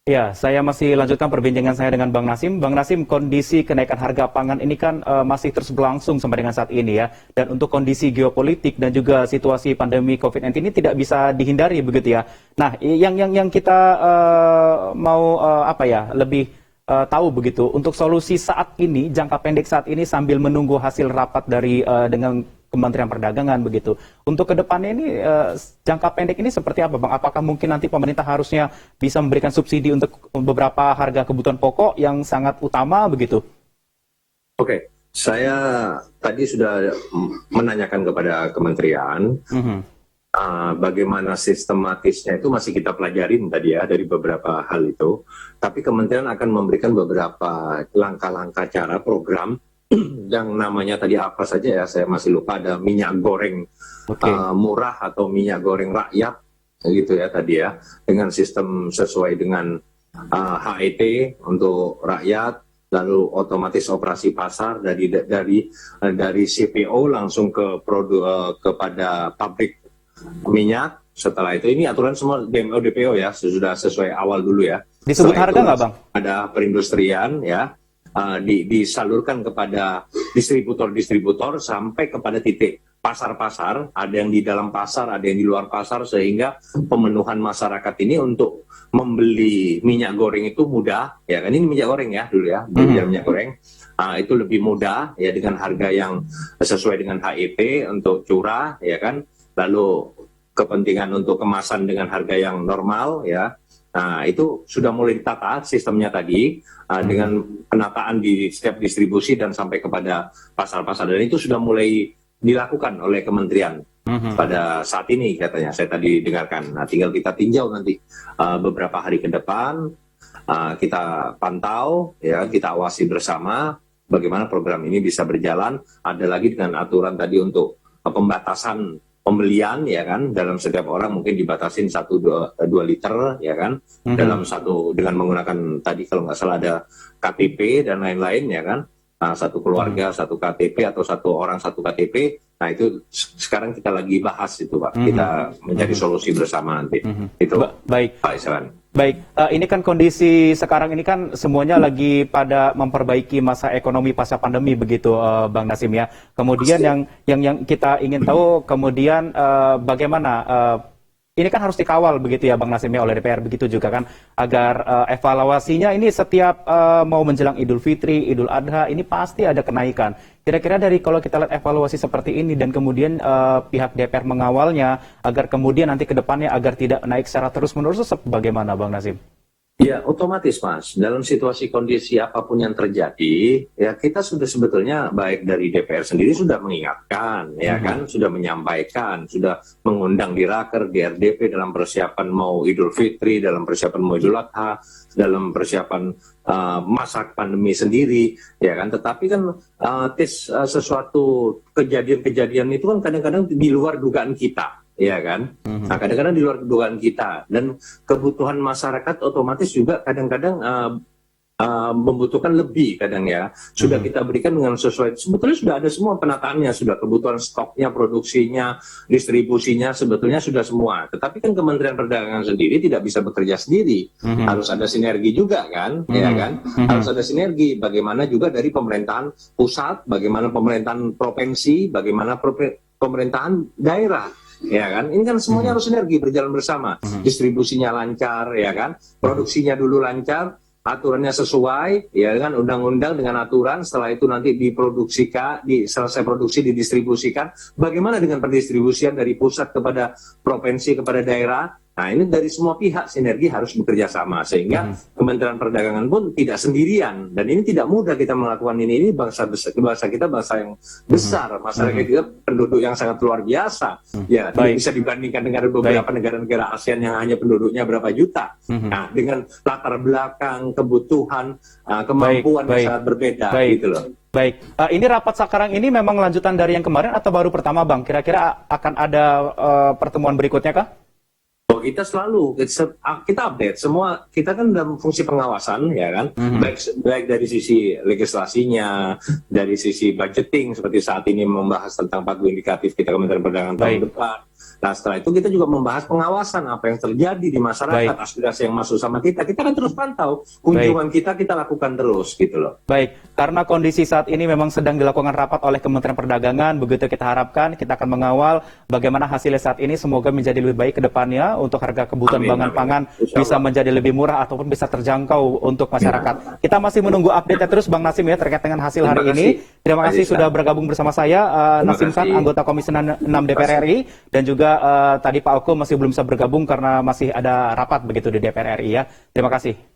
Ya, saya masih lanjutkan perbincangan saya dengan Bang Nasim. Bang Nasim, kondisi kenaikan harga pangan ini kan masih terus berlangsung sampai dengan saat ini ya. Dan untuk kondisi geopolitik dan juga situasi pandemi COVID-19 ini tidak bisa dihindari begitu ya. Nah, yang kita mau apa ya, lebih tahu begitu untuk solusi saat ini, jangka pendek saat ini sambil menunggu hasil rapat dari dengan Kementerian Perdagangan begitu. Untuk kedepannya ini jangka pendek ini seperti apa, Bang? Apakah mungkin nanti pemerintah harusnya bisa memberikan subsidi untuk beberapa harga kebutuhan pokok yang sangat utama begitu? Oke, saya tadi sudah menanyakan kepada kementerian bagaimana sistematisnya itu masih kita pelajarin tadi ya dari beberapa hal itu. Tapi kementerian akan memberikan beberapa langkah-langkah cara program yang namanya tadi apa saja ya, saya masih lupa, ada minyak goreng murah atau minyak goreng rakyat gitu ya tadi ya, dengan sistem sesuai dengan HET untuk rakyat, lalu otomatis operasi pasar dari CPO langsung ke kepada pabrik minyak. Setelah itu ini aturan semua DMO DPO ya, sudah sesuai awal dulu ya. Disebut harga nggak, Bang? Ada perindustrian ya, disalurkan kepada distributor-distributor sampai kepada titik pasar-pasar, ada yang di dalam pasar, ada yang di luar pasar, sehingga pemenuhan masyarakat ini untuk membeli minyak goreng itu mudah, ya kan, ini minyak goreng ya dulu ya, minyak goreng, itu lebih mudah ya dengan harga yang sesuai dengan HEP untuk curah, ya kan, lalu kepentingan untuk kemasan dengan harga yang normal ya. Nah, itu sudah mulai ditata sistemnya tadi dengan penataan di setiap distribusi dan sampai kepada pasar-pasar, dan itu sudah mulai dilakukan oleh kementerian pada saat ini katanya, saya tadi dengarkan. Nah, tinggal kita tinjau nanti beberapa hari ke depan, kita pantau ya, kita awasi bersama bagaimana program ini bisa berjalan. Ada lagi dengan aturan tadi untuk pembatasan pembelian ya kan, dalam setiap orang mungkin dibatasin 1-2 liter ya kan, dalam satu, dengan menggunakan tadi kalau nggak salah ada KTP dan lain-lain ya kan, satu keluarga satu KTP atau satu orang satu KTP. Nah, itu sekarang kita lagi bahas itu Pak, kita mencari solusi bersama nanti. Itu baik Pak Isran. Baik, ini kan kondisi sekarang ini kan semuanya lagi pada memperbaiki masa ekonomi pasca pandemi begitu, Bang Nasim ya. Kemudian yang kita ingin tahu kemudian bagaimana ini kan harus dikawal begitu ya, Bang Nasim ya, oleh DPR begitu juga kan, agar evaluasinya ini setiap mau menjelang Idul Fitri, Idul Adha ini pasti ada kenaikan. Kira-kira dari kalau kita lihat evaluasi seperti ini dan kemudian pihak DPR mengawalnya agar kemudian nanti ke depannya agar tidak naik secara terus-menerus, bagaimana Bang Nasim? Ya, otomatis Mas, dalam situasi kondisi apapun yang terjadi, ya kita sudah sebetulnya baik dari DPR sendiri sudah mengingatkan, ya kan, sudah menyampaikan, sudah mengundang di Raker, di RDP dalam persiapan mau Idul Fitri, dalam persiapan mau Idul Adha, dalam persiapan masa pandemi sendiri, ya kan. Tetapi kan sesuatu kejadian-kejadian itu kan kadang-kadang di luar dugaan kita. Ya kan, nah kadang-kadang di luar dugaan kita, dan kebutuhan masyarakat otomatis juga kadang-kadang membutuhkan lebih kadang ya, sudah kita berikan dengan sesuai, sebetulnya sudah ada semua penataannya, sudah kebutuhan stoknya, produksinya, distribusinya, sebetulnya sudah semua. Tetapi kan Kementerian Perdagangan sendiri tidak bisa bekerja sendiri, harus ada sinergi juga kan, ya kan, harus ada sinergi, bagaimana juga dari pemerintahan pusat, bagaimana pemerintahan provinsi, bagaimana pemerintahan daerah. Ya kan, ini kan semuanya harus sinergi, berjalan bersama, distribusinya lancar, ya kan, produksinya dulu lancar, aturannya sesuai, ya kan, undang-undang dengan aturan, setelah itu nanti diproduksikan, selesai produksi didistribusikan. Bagaimana dengan pendistribusian dari pusat kepada provinsi kepada daerah? Nah, ini dari semua pihak sinergi harus bekerja sama, sehingga Kementerian Perdagangan pun tidak sendirian, dan ini tidak mudah kita melakukan ini bangsa kita bangsa yang besar, masyarakat kita penduduk yang sangat luar biasa, ya tidak bisa dibandingkan dengan beberapa negara-negara ASEAN yang hanya penduduknya berapa juta. Nah, dengan latar belakang, kebutuhan, kemampuan yang sangat berbeda, gitu loh. Baik, ini rapat sekarang ini memang lanjutan dari yang kemarin atau baru pertama, Bang? Kira-kira akan ada pertemuan berikutnya kah? Oh, kita selalu kita update semua, kita kan dalam fungsi pengawasan ya kan, baik dari sisi legislasinya, dari sisi budgeting seperti saat ini membahas tentang pagu indikatif kita Kementerian Perdagangan tahun depan, Nah, setelah itu kita juga membahas pengawasan apa yang terjadi di masyarakat, Baik. aspirasi yang masuk sama kita. Kita kan terus pantau. Kunjungan kita lakukan terus gitu loh. Baik, karena kondisi saat ini memang sedang dilakukan rapat oleh Kementerian Perdagangan, begitu kita harapkan, kita akan mengawal bagaimana hasilnya saat ini, semoga menjadi lebih baik ke depannya untuk harga kebutuhan pangan bisa menjadi lebih murah ataupun bisa terjangkau untuk masyarakat. Kita masih menunggu update-nya terus Bang Nasim ya terkait dengan hasil hari ini. Terima kasih sudah bergabung bersama saya, Nasim Khan, anggota Komisi 6 DPR RI, dan juga tadi Pak Oko masih belum bisa bergabung karena masih ada rapat begitu di DPR RI ya. Terima kasih.